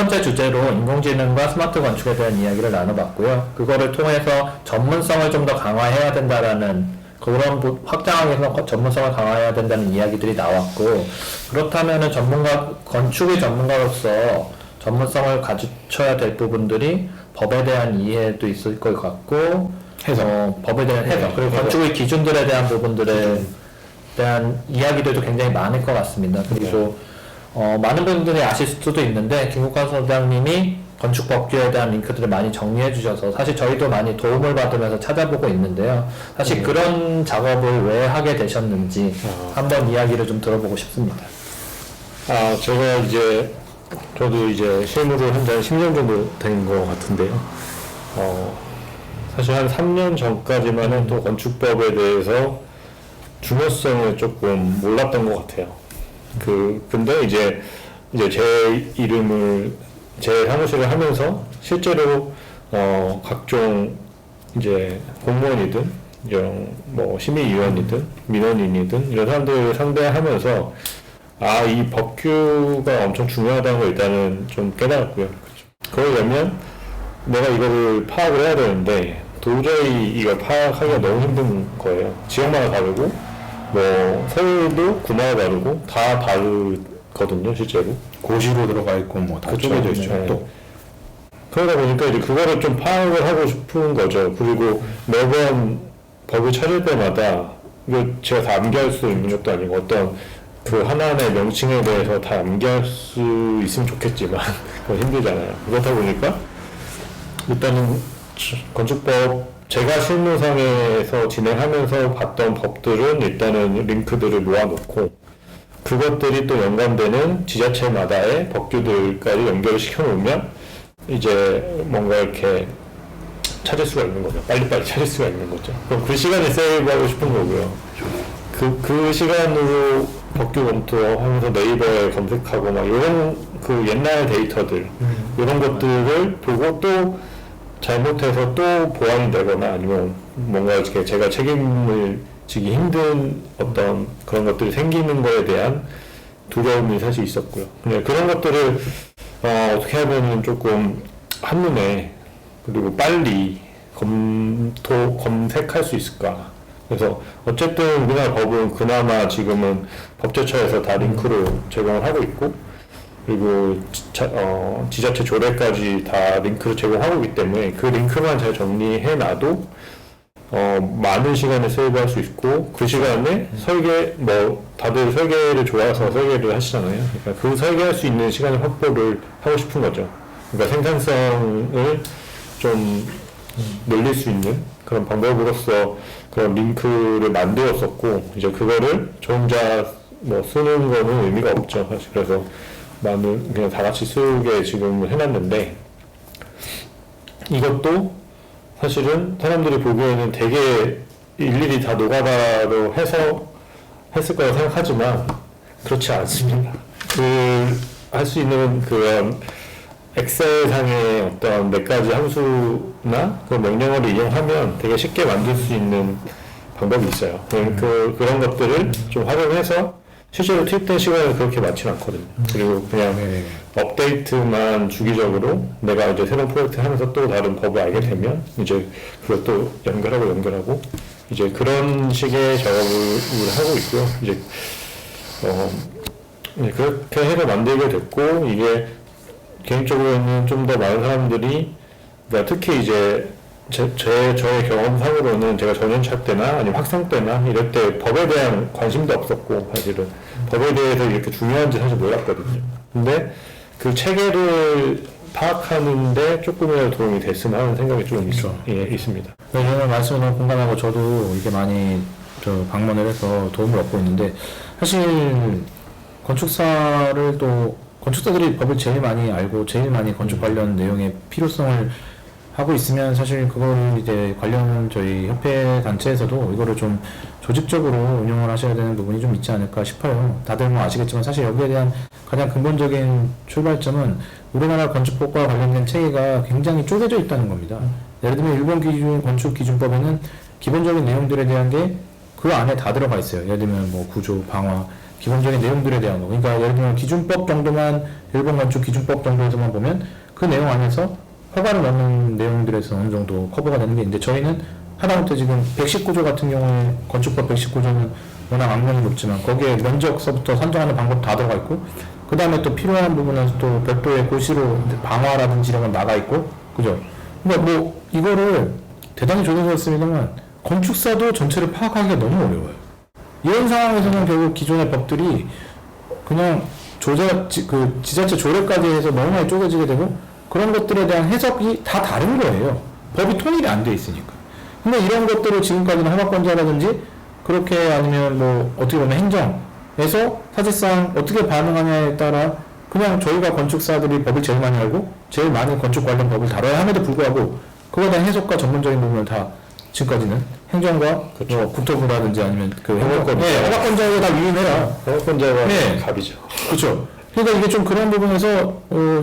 번째 주제로 인공지능과 스마트 건축에 대한 이야기를 나눠봤고요. 그거를 통해서 전문성을 좀 더 강화해야 된다라는 그런 확장하기 위해서 전문성을 강화해야 된다는 이야기들이 나왔고, 그렇다면은 건축의 전문가로서 전문성을 갖춰야 될 부분들이 법에 대한 이해도 있을 것 같고, 법에 대한 해석, 그리고 건축의 기준들에 대한 부분들에 대한 이야기들도 굉장히 많을 것 같습니다. 그리고 많은 분들이 아실 수도 있는데 김국환 소장님이 건축법규에 대한 링크들을 많이 정리해 주셔서 사실 저희도 많이 도움을 받으면서 찾아보고 있는데요. 사실 그런 작업을 왜 하게 되셨는지 한번 이야기를 좀 들어보고 싶습니다. 저도 이제 실무를 한 지 10년 정도 된 것 같은데요. 사실 한 3년 전까지만은 또 건축법에 대해서 중요성을 조금 몰랐던 것 같아요. 근데 이제 제 사무실을 하면서 실제로 각종 이제 공무원이든 뭐 시민위원이든 민원인이든 이런 사람들을 상대하면서 이 법규가 엄청 중요하다는 걸 일단은 좀 깨달았고요. 그러려면 내가 이거를 파악을 해야 되는데 도저히 이걸 파악하기가 너무 힘든 거예요. 지역마다 다르고 뭐 서울도 구마다 다르고 다 다르거든요, 실제로. 고시로 들어가 있고 뭐 다 쪼개져 있죠. 네. 또 그러다 보니까 이제 그거를 좀 파악을 하고 싶은 거죠. 그리고 매번 법을 찾을 때마다 이거 제가 다 암기할 수 있는 것도 아니고 어떤 그 하나하나의 명칭에 대해서 다 암기할 수 있으면 좋겠지만 그건 힘들잖아요. 그렇다 보니까 일단은 건축법 제가 실무상에서 진행하면서 봤던 법들은 일단은 링크들을 모아놓고 그것들이 또 연관되는 지자체마다의 법규들까지 연결을 시켜놓으면 이제 뭔가 이렇게 찾을 수가 있는 거죠. 빨리빨리 찾을 수가 있는 거죠. 그럼 그 시간을 세이브하고 싶은 거고요. 그 시간으로 법규 검토하면서 네이버에 검색하고 막 이런 그 옛날 데이터들 이런 것들을 보고 또 잘못해서 또 보완이 되거나 아니면 뭔가 이렇게 제가 책임을 지기 힘든 어떤 그런 것들이 생기는 거에 대한 두려움이 사실 있었고요. 그런 것들을 어떻게 하면 조금 한눈에 그리고 빨리 검색할 수 있을까. 그래서 어쨌든 우리나라 법은 그나마 지금은 법제처에서 다 링크로 제공을 하고 있고 그리고 지자체 조례까지 다 링크를 제공하고 있기 때문에 그 링크만 잘 정리해놔도 많은 시간을 세이브할 수 있고 그 시간에 다들 설계를 좋아해서 설계를 하시잖아요. 그러니까 그 설계할 수 있는 시간을 확보를 하고 싶은 거죠. 그러니까 생산성을 좀 늘릴 수 있는 그런 방법으로서 그런 링크를 만들었었고 이제 그거를 저 혼자 쓰는 거는 의미가 없죠. 사실 그래서 그냥 다 같이 쓰게 지금 해놨는데 이것도 사실은 사람들이 보기에는 되게 일일이 다 노가다로 해서 했을 거라고 생각하지만 그렇지 않습니다. 할 수 있는 그런 엑셀상의 어떤 몇 가지 함수나 그 명령어를 이용하면 되게 쉽게 만들 수 있는 방법이 있어요. 그런 것들을 좀 활용해서 실제로 투입된 시간을 그렇게 많지는 않거든요. 그리고 그냥 업데이트만 주기적으로 내가 이제 새로운 프로젝트 하면서 또 다른 법을 알게 되면 이제 그것도 연결하고 이제 그런 식의 작업을 하고 있고요. 이제 그렇게 해서 만들게 됐고 이게 개인적으로는 좀 더 많은 사람들이 그러니까 특히 이제 저의 경험상으로는 제가 전연차 때나 아니면 학생 때나 이럴 때 법에 대한 관심도 없었고 사실은 법에 대해서 이렇게 중요한지 사실 몰랐거든요. 근데 그 체계를 파악하는데 조금이라도 도움이 됐으면 하는 생각이 좀 있습니다. 네, 정말 말씀에 공감하고 저도 이게 많이 방문을 해서 도움을 얻고 있는데 사실 건축사들이 법을 제일 많이 알고 제일 많이 건축 관련 내용의 필요성을 하고 있으면 사실 그걸 이제 관련 저희 협회 단체에서도 이거를 좀 조직적으로 운영을 하셔야 되는 부분이 좀 있지 않을까 싶어요. 다들 뭐 아시겠지만 사실 여기에 대한 가장 근본적인 출발점은 우리나라 건축법과 관련된 체계가 굉장히 쪼개져 있다는 겁니다. 예를 들면 일본 건축기준법에는 기본적인 내용들에 대한 게 그 안에 다 들어가 있어요. 예를 들면 뭐 구조, 방화, 기본적인 내용들에 대한 거. 그러니까 예를 들면 기준법 정도만 일본 건축 기준법 정도에서만 보면 그 내용 안에서 허가를 넣는 내용들에서 어느 정도 커버가 되는 게 있는데 저희는 하다못해 지금 119조 같은 경우에 건축법 119조는 워낙 악명이 높지만 거기에 면적서부터 산정하는 방법 다 들어가 있고 그 다음에 또 필요한 부분은 또 별도의 고시로 방화라든지 이런 건 나가 있고 그죠? 그러니까 뭐 이거를 대단히 조정했습니다만 건축사도 전체를 파악하기가 너무 어려워요. 이런 상황에서는 결국 기존의 법들이 그냥 지자체 조례까지 해서 너무 많이 쪼개지게 되고 그런 것들에 대한 해석이 다 다른 거예요. 법이 통일이 안 돼 있으니까. 근데 이런 것들을 지금까지는 허가권자라든지 그렇게 아니면 뭐 어떻게 보면 행정에서 사실상 어떻게 반응하냐에 따라 그냥 저희가 건축사들이 법을 제일 많이 알고 제일 많은 건축 관련 법을 다뤄야 함에도 불구하고 그거에 대한 해석과 전문적인 부분을 다 지금까지는 행정과 그렇죠. 뭐 국토부라든지 아니면 그 허가권자. 허가권자에 다 위임해라. 허가권자가 네. 갑이죠. 그렇죠. 그러니까 이게 좀 그런 부분에서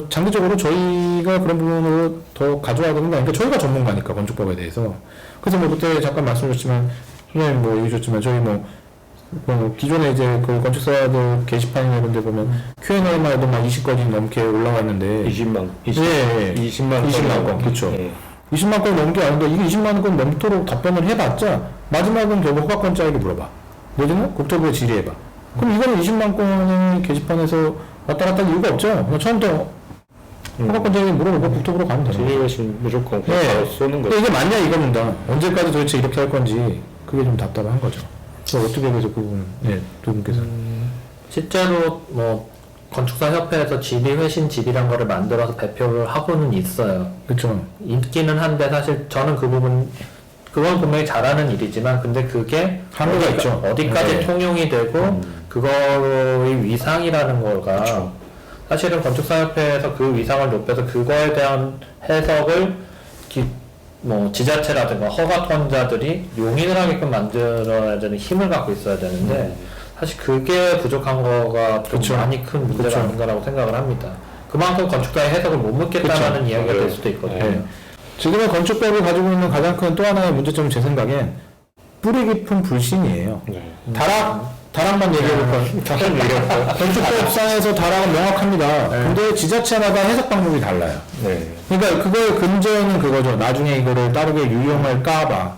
장기적으로 저희가 그런 부분으로 더 가져와야 되는 거 아니까 저희가 전문가니까 건축법에 대해서. 그래서 뭐 그때 잠깐 말씀드렸지만 선생님 뭐 얘기하셨지만 저희 뭐 기존에 이제 그 건축사들 게시판이나 이런 데 보면 Q&A만 해도 막 20건이 넘게 올라와 있는데 20만 건 그렇죠. 예. 20만 건 넘게 아는데 이게 20만 건 넘도록 답변을 해봤자 마지막은 결국 허가권자에게 물어봐. 내지는 국토부에 질의해봐. 그럼 이거는 20만 건의 게시판에서 왔다 갔다 할 이유가 없죠. 그냥 처음부터 허가권자에게 물어보고 국토부로 가면 되는 거죠. 질의하신 무조건 그냥 바로 쏘는 거죠. 근데 이게 맞냐 이겁니다. 언제까지 도대체 이렇게 할 건지 그게 좀 답답한 거죠. 그래서 어떻게 해서 그 부분, 두 분께서. 실제로 뭐 건축사 협회에서 질의 회신 질의란 거를 만들어서 발표를 하고는 있어요. 그렇죠. 있기는 한데 사실 저는 그 부분 그건 분명히 잘하는 일이지만 근데 그게 한계가 있죠. 어디까지 네. 통용이 되고 그거의 위상이라는 거가 그쵸. 사실은 건축사협회에서 그 위상을 높여서 그거에 대한 해석을 뭐 지자체라든가 허가권자들이 용인을 하게끔 만들어야 되는 힘을 갖고 있어야 되는데 사실 그게 부족한 거가 좀 그쵸. 많이 큰 문제가 그쵸. 아닌가라고 생각을 합니다. 그만큼 건축가의 해석을 못 묻겠다는 그쵸. 이야기가 맞아요. 될 수도 있거든요. 네. 지금의 건축법이 가지고 있는 가장 큰 또 하나의 문제점은 제 생각엔 뿌리 깊은 불신이에요. 네. 다락만 얘기해볼까요? 건축법상에서 다락은 명확합니다. 근데 지자체마다 해석 방법이 달라요. 네. 그러니까 그거의 근저는 그거죠. 나중에 이거를 따르게 유용할까봐.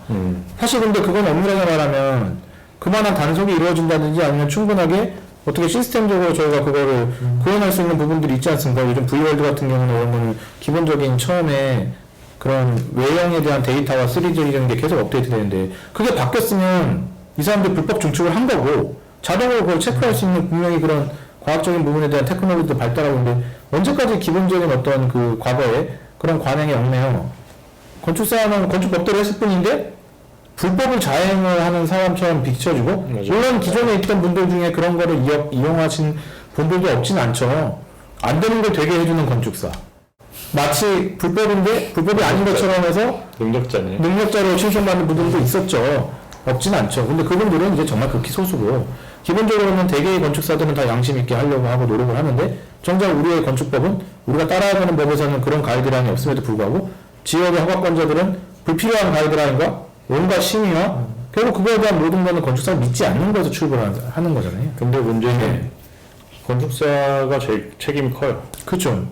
사실 근데 그건 엄밀하게 말하면 그만한 단속이 이루어진다든지 아니면 충분하게 어떻게 시스템적으로 저희가 그거를 구현할 수 있는 부분들이 있지 않습니까? 요즘 V월드 같은 경우는 이런 거는 기본적인 처음에 그런 외형에 대한 데이터와 3D 이런 게 계속 업데이트 되는데 그게 바뀌었으면 이 사람들 불법 증축을 한 거고 자동으로 그걸 체크할 수 있는 분명히 그런 과학적인 부분에 대한 테크놀로지도 발달하고 있는데 언제까지 기본적인 어떤 그 과거에 그런 관행에 얽매여 건축사는 건축법대로 했을 뿐인데 불법을 자행을 하는 사람처럼 비춰주고 맞아요. 물론 기존에 있던 분들 중에 그런 거를 이용하신 분들도 없진 않죠. 안 되는 걸 되게 해주는 건축사. 마치 불법인데 불법이 아닌 것처럼 해서 능력자네. 능력자로 칭송받는 분들도 있었죠. 없진 않죠. 근데 그분들은 이제 정말 극히 소수고 기본적으로는 대개의 건축사들은 다 양심 있게 하려고 하고 노력을 하는데 정작 우리의 건축법은 우리가 따라야 되는 법에서는 그런 가이드라인이 없음에도 불구하고 지역의 허가권자들은 불필요한 가이드라인과 온갖 심의와 결국 그거에 대한 모든 거는 건축사를 믿지 않는 것에서 출발하는 거잖아요. 근데 문제는 건축사가 제일 책임이 커요. 그렇죠.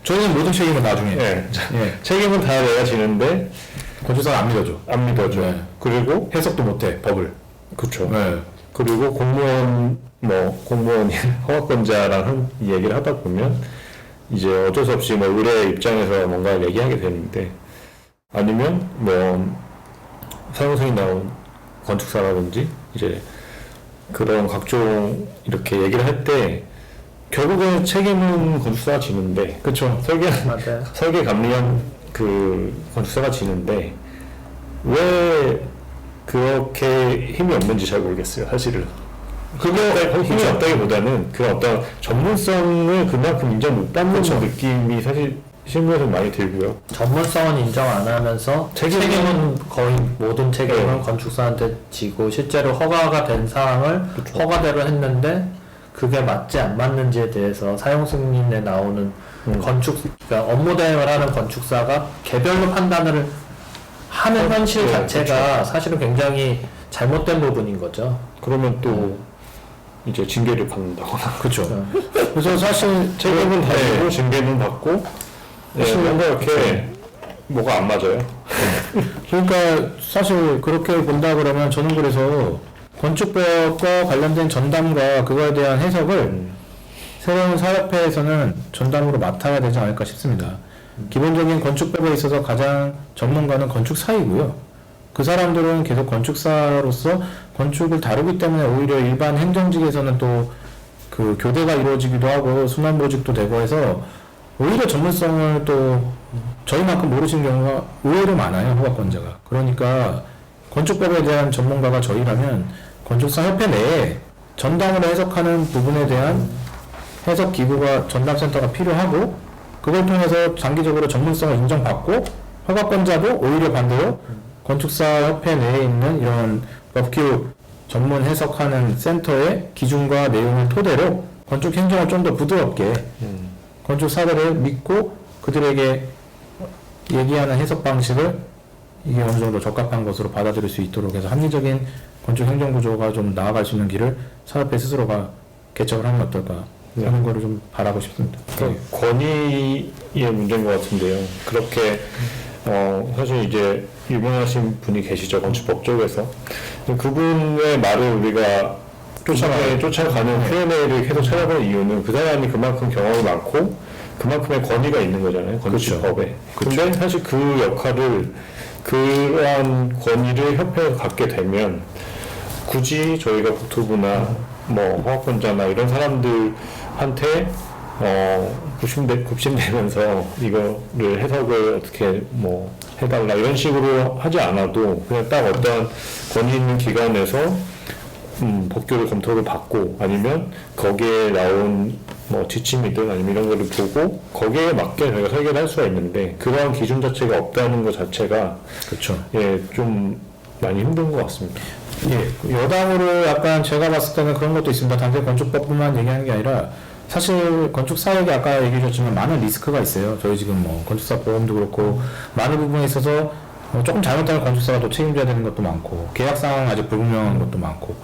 저희는 모든 책임은 나중에 예. 책임은 다 내가 지는데 건축사가 안 믿어줘. 안 믿어줘. 네. 그리고 해석도 못해 법을. 그쵸. 네. 그리고 공무원이 허가권자랑 이 얘기를 하다 보면 이제 어쩔 수 없이 뭐 의뢰 입장에서 뭔가 얘기하게 되는데 아니면 뭐 사용승인 나온 건축사라든지 이제 그런 각종 이렇게 얘기를 할 때 결국은 책임은 건축사가 지는데 그렇죠. 맞아요. 설계 감리한 그 건축사가 지는데 왜 그렇게 힘이 없는지 잘 모르겠어요, 사실은. 힘이 없다기보다는 그 어떤 전문성을 그만큼 인정 못 받는 느낌이 사실 실무에서 많이 들고요. 전문성은 인정 안 하면서 책임은 거의 모든 책임을 건축사한테 지고 실제로 허가가 된 사항을 허가대로 했는데 그게 맞지 안 맞는지에 대해서 사용 승인에 나오는 그러니까 업무 대행을 하는 건축사가 개별로 판단을 하는 현실 자체가 사실은 굉장히 잘못된 부분인 거죠. 그러면 또 이제 징계를 받는다거나. 그렇죠. 그래서 사실 책임은 다지고 징계는 받고 사실 뭔가 이렇게 뭐가 안 맞아요. 그러니까 사실 그렇게 본다 그러면 저는 그래서 건축법과 관련된 전담과 그거에 대한 해석을 새로운 사협회에서는 전담으로 맡아야 되지 않을까 싶습니다. 기본적인 건축법에 있어서 가장 전문가는 건축사이고요. 그 사람들은 계속 건축사로서 건축을 다루기 때문에 오히려 일반 행정직에서는 또 그 교대가 이루어지기도 하고 순환보직도 되고 해서 오히려 전문성을 또 저희만큼 모르시는 경우가 의외로 많아요, 허가권자가. 그러니까 건축법에 대한 전문가가 저희라면 건축사 협회 내에 전담으로 해석하는 부분에 대한 해석 기구가 전담센터가 필요하고 그걸 통해서 장기적으로 전문성을 인정받고 허가권자도 오히려 반대로 건축사 협회 내에 있는 이런 법규 전문 해석하는 센터의 기준과 내용을 토대로 건축 행정을 좀 더 부드럽게 건축사들을 믿고 그들에게 얘기하는 해석 방식을 이게 어느 정도 적합한 것으로 받아들일 수 있도록 해서 합리적인 건축 행정 구조가 좀 나아갈 수 있는 길을 사업회 스스로가 개척을 하면 어떨까 하는 거를 좀 바라고 싶습니다. 그러니까 권위의 문제인 것 같은데요. 그렇게 사실 이제 유명하신 분이 계시죠, 건축법 쪽에서. 그분의 말을 우리가 쫓아가는 Q&A를 계속 찾아보는 이유는 그 사람이 그만큼 경험이 많고 그만큼의 권위가 있는 거잖아요, 건축법에. 근데 사실 그 역할을, 그러한 권위를 협회에서 갖게 되면 굳이 저희가 국토부나 뭐 허가권자나 이런 사람들한테 굽신대면서 이거를 해석을 어떻게 뭐 해달라 이런 식으로 하지 않아도 그냥 딱 어떤 권위 있는 기관에서 법규를 검토를 받고 아니면 거기에 나온 뭐 지침이든 아니면 이런 거를 보고 거기에 맞게 저희가 설계를 할 수가 있는데 그러한 기준 자체가 없다는 것 자체가 그렇죠. 좀 많이 힘든 것 같습니다. 예, 여당으로 약간 제가 봤을 때는 그런 것도 있습니다. 단순히 건축법뿐만 얘기하는 게 아니라 사실 건축사에게 아까 얘기해 주셨지만 많은 리스크가 있어요. 저희 지금 뭐 건축사 보험도 그렇고 많은 부분에 있어서 조금 잘못하면 건축사가 또 책임져야 되는 것도 많고 계약 상황 아직 불분명한 것도 많고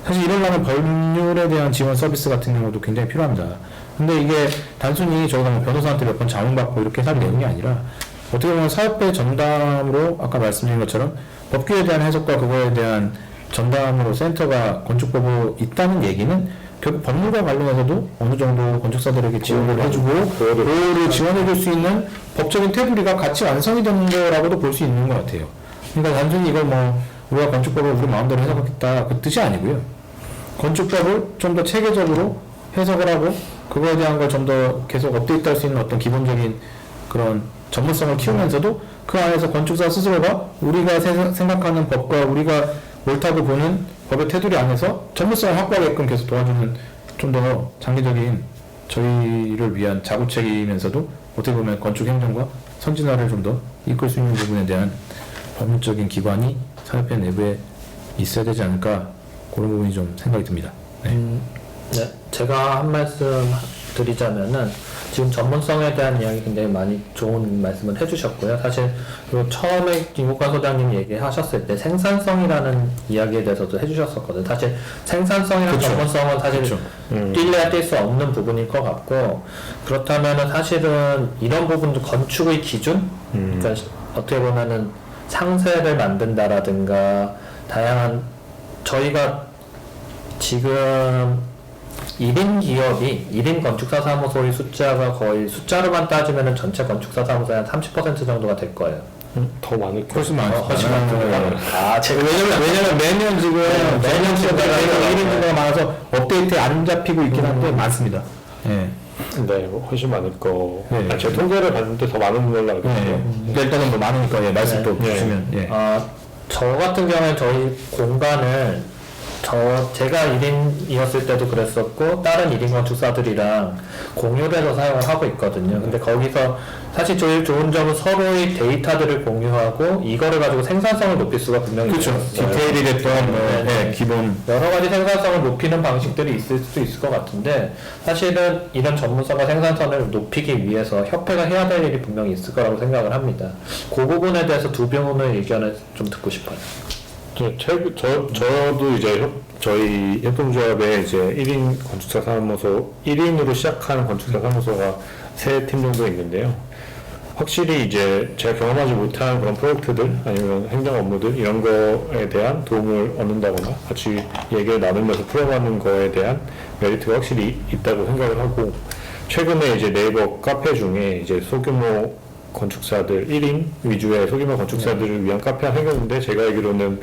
사실 이러려면 법률에 대한 지원 서비스 같은 경우도 굉장히 필요합니다. 근데 이게 단순히 저희가 뭐 변호사한테 몇 번 자문받고 이렇게 할 내용이 아니라 어떻게 보면 사협회 전담으로 아까 말씀드린 것처럼 법규에 대한 해석과 그거에 대한 전담으로 센터가 건축법으로 있다는 얘기는 결국 법률과 관련해서도 어느 정도 건축사들에게 지원을 해주고 그거를 지원해줄 수 있는 법적인 테두리가 같이 완성이 되는 거라고도 볼 수 있는 것 같아요. 그러니까 단순히 이걸 뭐 우리가 건축법을 우리 마음대로 해석하겠다 그 뜻이 아니고요. 건축법을 좀 더 체계적으로 해석을 하고 그거에 대한 걸 좀 더 계속 업데이트할 수 있는 어떤 기본적인 그런 전문성을 키우면서도 그 안에서 건축사 스스로가 우리가 생각하는 법과 우리가 옳다고 보는 법의 테두리 안에서 전문성을 확보하게끔 계속 도와주는 좀 더 장기적인 저희를 위한 자구책이면서도 어떻게 보면 건축 행정과 선진화를 좀 더 이끌 수 있는 부분에 대한 법률적인 기관이 사협회 내부에 있어야 되지 않을까 그런 부분이 좀 생각이 듭니다. 네. 네, 제가 한 말씀 드리자면은 지금 전문성에 대한 이야기 굉장히 많이 좋은 말씀을 해주셨고요. 사실 그리고 처음에 김국관 소장님 얘기하셨을 때 생산성이라는 이야기에 대해서도 해주셨었거든요. 사실 생산성이랑 그쵸. 전문성은 사실 그쵸. 뛸래야 뛸 수 없는 부분일 것 같고 그렇다면은 사실은 이런 부분도 건축의 기준, 그러니까 어떻게 보면은 상세를 만든다라든가 다양한 저희가 지금 1인 기업이 1인 건축사 사무소의 숫자가 거의 숫자로만 따지면은 전체 건축사 사무소의 한 30% 정도가 될 거예요. 더 많을 거예요. 훨씬 많아요. 훨씬 많아요. 제가 왜냐면 매년 지금 매년 숫자가 1인 숫자가 많아서 업데이트에 안 잡히고 있긴 한데 많습니다. 예. 네, 훨씬 많을 거. 네. 제가 통계를 봤는데 더 많은 걸로 알고 있어요. 네. 일단은 뭐 많으니까 예, 말씀 또 네. 주시면 예. 저 같은 경우에 저희 공간을 제가 1인이었을 때도 그랬었고 다른 1인 건축사들이랑 공유를 해서 사용을 하고 있거든요. 근데 거기서 사실 제일 좋은 점은 서로의 데이터들을 공유하고 이거를 가지고 생산성을 높일 수가 분명히 그렇죠. 있어요. 디테일이 됐던 뭐 네, 네. 예, 기본 여러 가지 생산성을 높이는 방식들이 있을 수도 있을 것 같은데 사실은 이런 전문성과 생산성을 높이기 위해서 협회가 해야 될 일이 분명히 있을 거라고 생각을 합니다. 그 부분에 대해서 두 분의 의견을 좀 듣고 싶어요. 저도 이제 저희 협동조합에 이제 1인 건축사 사무소, 1인으로 시작하는 건축사 사무소가 3팀 정도 있는데요. 확실히 이제 제가 경험하지 못한 그런 프로젝트들 아니면 행정 업무들 이런 거에 대한 도움을 얻는다거나 같이 얘기를 나누면서 풀어가는 거에 대한 메리트가 확실히 있다고 생각을 하고, 최근에 이제 네이버 카페 중에 이제 소규모 건축사들 1인 위주의 소규모 건축사들을 위한 카페가 생겼는데, 제가 알기로는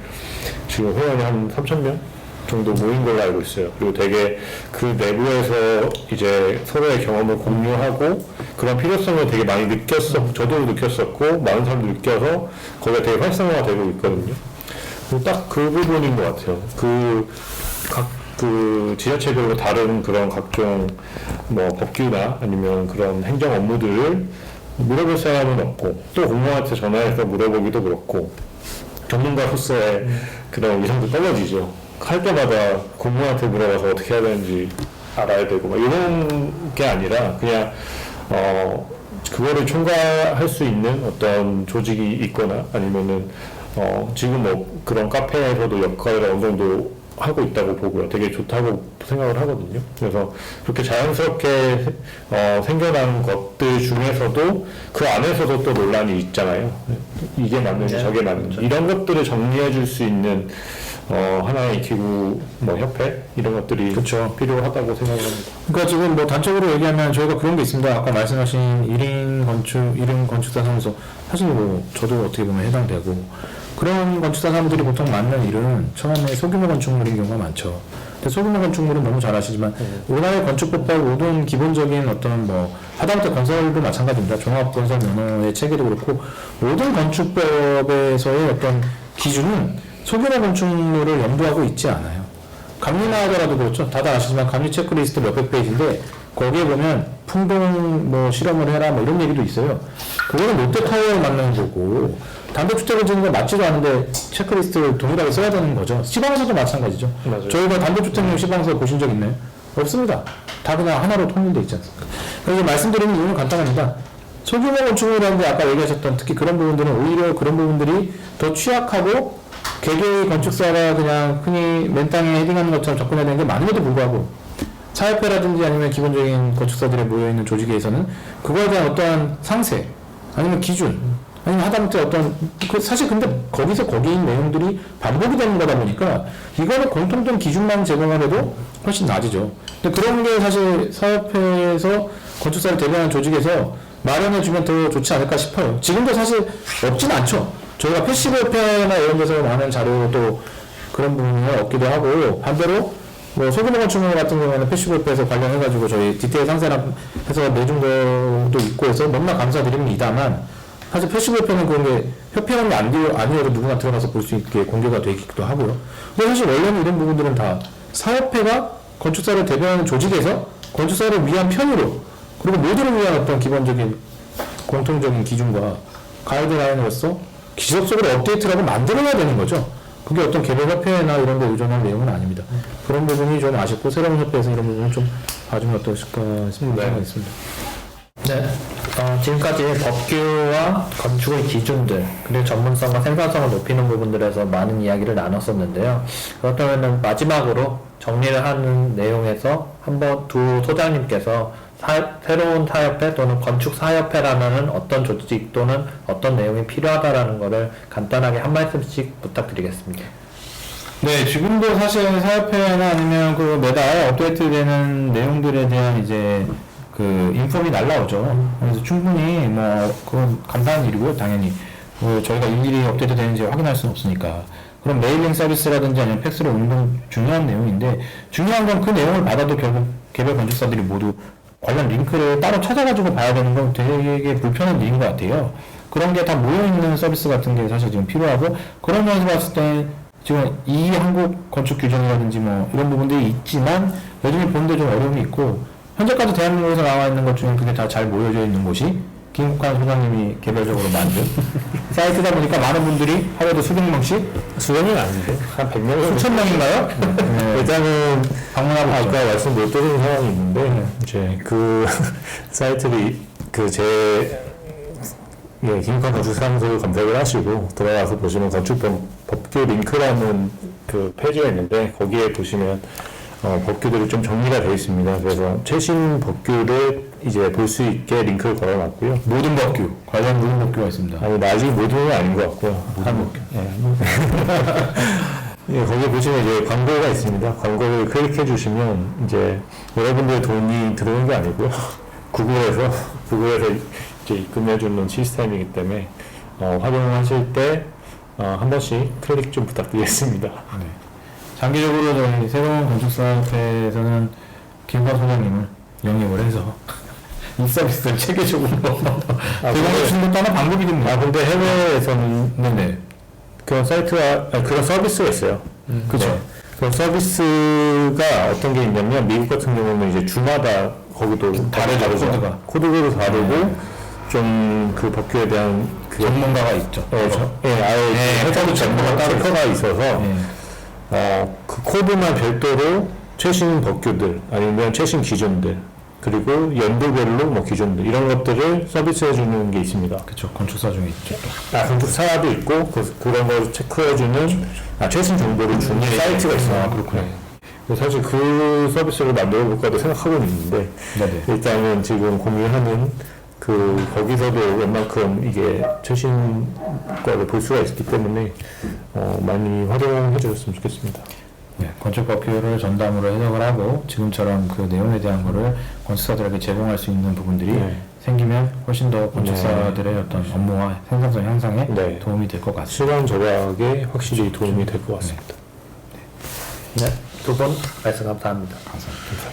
지금 회원이 한 3,000명 정도 모인 걸로 알고 있어요. 그리고 되게 그 내부에서 이제 서로의 경험을 공유하고 그런 필요성을 되게 많이 저도 느꼈었고 많은 사람들이 느껴서 거기가 되게 활성화가 되고 있거든요. 딱 그 부분인 것 같아요. 그 지자체별로 다른 그런 각종 뭐 법규나 아니면 그런 행정 업무들을 물어볼 사람은 없고, 또 공무원한테 전화해서 물어보기도 그렇고, 전문가로서의 그런 위상도 떨어지죠. 할 때마다 공무원한테 물어봐서 어떻게 해야 되는지 알아야 되고 막 이런 게 아니라 그냥 그거를 총괄할 수 있는 어떤 조직이 있거나 아니면은 지금 뭐 그런 카페에서도 역할을 어느 정도 하고 있다고 보고요. 되게 좋다고 생각을 하거든요. 그래서 그렇게 자연스럽게 생겨난 것들 중에서도 그 안에서도 또 논란이 있잖아요. 이게 맞는지 네, 저게 맞는지 그렇죠. 이런 것들을 정리해 줄 수 있는 하나의 기구 뭐 협회 이런 것들이 그렇죠. 필요하다고 생각을 합니다. 그러니까 지금 뭐 단적으로 얘기하면 저희가 그런 게 있습니다. 아까 말씀하신 1인 건축사 사무소, 사실 뭐 저도 어떻게 보면 해당되고, 그런 건축사 사무들이 보통 맡는 일은 처음에 소규모 건축물인 경우가 많죠. 근데 소규모 건축물은 너무 잘 아시지만 우리나라의 건축법과 모든 기본적인 어떤 뭐 하다못해 건설도 마찬가지입니다. 종합건설 면허의 체계도 그렇고 모든 건축법에서의 어떤 기준은 소규모 건축물을 염두하고 있지 않아요. 감리나 하더라도 그렇죠. 다들 아시지만 감리 체크리스트 몇백 페이지인데 거기에 보면 풍동 뭐 실험을 해라 뭐 이런 얘기도 있어요. 그거는 롯데타워에 맞는 거고, 단독주택을 짓는 건 맞지도 않은데 체크리스트를 동일하게 써야 되는 거죠. 시방에서도 마찬가지죠. 맞아요. 저희가 단독주택용 시방서 보신 적 있나요? 없습니다. 다 그냥 하나로 통일돼 있지 않습니까? 그래서 말씀드리는 이유는 간단합니다. 소규모 건축물이라는데 아까 얘기하셨던 특히 그런 부분들은 오히려 그런 부분들이 더 취약하고 개개의 건축사가 그냥 흔히 맨땅에 헤딩하는 것처럼 접근해야 되는 게 많음에도 불구하고 사협회라든지 아니면 기본적인 건축사들이 모여있는 조직에서는 그거에 대한 어떠한 상세 아니면 기준 아니면 하다못해 어떤 사실 근데 거기서 거기인 내용들이 반복이 되는 거다 보니까 이거는 공통된 기준만 제공을 해도 훨씬 나아지죠. 근데 그런 게 사실 사협회에서 건축사를 대변하는 조직에서 마련해주면 더 좋지 않을까 싶어요. 지금도 사실 없진 않죠. 저희가 패시브협회나 이런 데서 많은 자료도 그런 부분을 얻기도 하고, 반대로 뭐 소규모 건축물 같은 경우에는 패시브협회에서 관련해가지고 저희 디테일 상세랑 해서 내준 것도 있고 해서 너무나 감사드립니다만, 사실 패시브협회는 그런 게 협회원이 아니어도 누구나 들어가서 볼 수 있게 공개가 되기도 하고요. 근데 사실 원래는 이런 부분들은 다 사협회가 건축사를 대변하는 조직에서 건축사를 위한 편의로, 그리고 모두를 위한 어떤 기본적인 공통적인 기준과 가이드라인으로서 지속적으로 업데이트라고 만들어야 되는 거죠. 그게 어떤 개별 협회나 이런 데 의존할 내용은 아닙니다. 그런 부분이 좀 아쉽고 새로운 협회에서 이런 부분을 좀 봐주면 어떨까 생각이 있습니다. 네. 지금까지 법규와 건축의 기준들, 그리고 전문성과 생산성을 높이는 부분들에서 많은 이야기를 나눴었는데요. 그렇다면 마지막으로 정리를 하는 내용에서 한번 두 소장님께서 새로운 사협회 또는 건축사협회라는 어떤 조직 또는 어떤 내용이 필요하다라는 것을 간단하게 한 말씀씩 부탁드리겠습니다. 네, 지금도 사실 사협회나 아니면 그 매달 업데이트되는 내용들에 대한 이제 그 인폼이 날라오죠. 그래서 충분히 뭐 그건 감사한 일이고요, 당연히. 뭐 저희가 일일이 업데이트 되는지 확인할 수는 없으니까. 그럼 메일링 서비스라든지 아니면 팩스로 오는 건 중요한 내용인데, 중요한 건 그 내용을 받아도 결국 개별 건축사들이 모두 관련 링크를 따로 찾아가지고 봐야 되는 건 되게 불편한 일인 것 같아요. 그런 게 다 모여있는 서비스 같은 게 사실 지금 필요하고, 그런 면에서 봤을 때 지금 이 한국 건축 규정이라든지 뭐 이런 부분들이 있지만 여전히 보는데 좀 어려움이 있고, 현재까지 대한민국에서 나와 있는 것 중에 그게 다 잘 모여져 있는 곳이 김국환 소장님이 개별적으로 만든 사이트다 보니까 많은 분들이 하루에도 수백 명씩, 수영은 아닌데 한 100명 수천 명인가요? 네. 일단은 방문하고 있죠. 아까 말씀 못 드린 상황이 있는데 이제 그 사이트를 그 제 예, 김익환 건축사무소 검색을 하시고 들어가서 보시면 건축법규 링크라는 그 페이지가 있는데 거기에 보시면 법규들이 좀 정리가 되어 있습니다. 그래서 최신 법규를 이제 볼 수 있게 링크를 걸어놨고요. 모든 법규 관련 모든 법규가 있습니다. 아니 아직 모두는 아닌 것 같고요. 한 법규. 예, 거기 보시면 이제 광고가 있습니다. 광고를 클릭해 주시면 이제 여러분들의 돈이 들어오는 게 아니고요. 구글에서 이제 입금해 주는 시스템이기 때문에 활용하실 때 한 번씩 클릭 좀 부탁드리겠습니다. 네. 장기적으로 저희 새로운 건축사업회에서는 김광 소장님을 영입을 해서 이 서비스를 체계적으로 제공해 주는 것도 하나 방법이겠네요. 근데 해외에서는 네네. 그런 사이트가 그런 서비스가 있어요. 그렇죠. 네. 그런 서비스가 어떤 게 있냐면 미국 같은 경우는 이제 주마다 거기도 다르죠, 코드가. 코드도 다르고 네. 좀 그 법규에 대한 그 전문가가 있죠. 아예 네, 회사도 전문가 따로 체크가 있어서 네. 그 코드만 별도로 최신 법규들 아니면 최신 기준들 그리고 연도별로 뭐 기준들 이런 것들을 서비스해 주는 게 있습니다. 그렇죠. 건축사 중에 있죠. 건축사도 있고 그런 걸 체크해주는 최신 정보를 주는 사이트가 있어요. 그렇군요. 사실 그 서비스를 만들어 볼까도 생각하고 있는데 네네. 일단은 지금 공유하는 거기서도 웬만큼 이게 최신 거를 볼 수가 있기 때문에 많이 활용해 주셨으면 좋겠습니다. 네, 건축법규를 전담으로 해석을 하고 지금처럼 그 내용에 대한 거를 건축사들에게 제공할 수 있는 부분들이 네. 생기면 훨씬 더 건축사들의 어떤 업무와 생산성 향상에 네. 도움이 될 것 같습니다. 시간 절약에 확실히 도움이 될 것 같습니다. 네, 두 분 말씀 감사합니다. 감사합니다.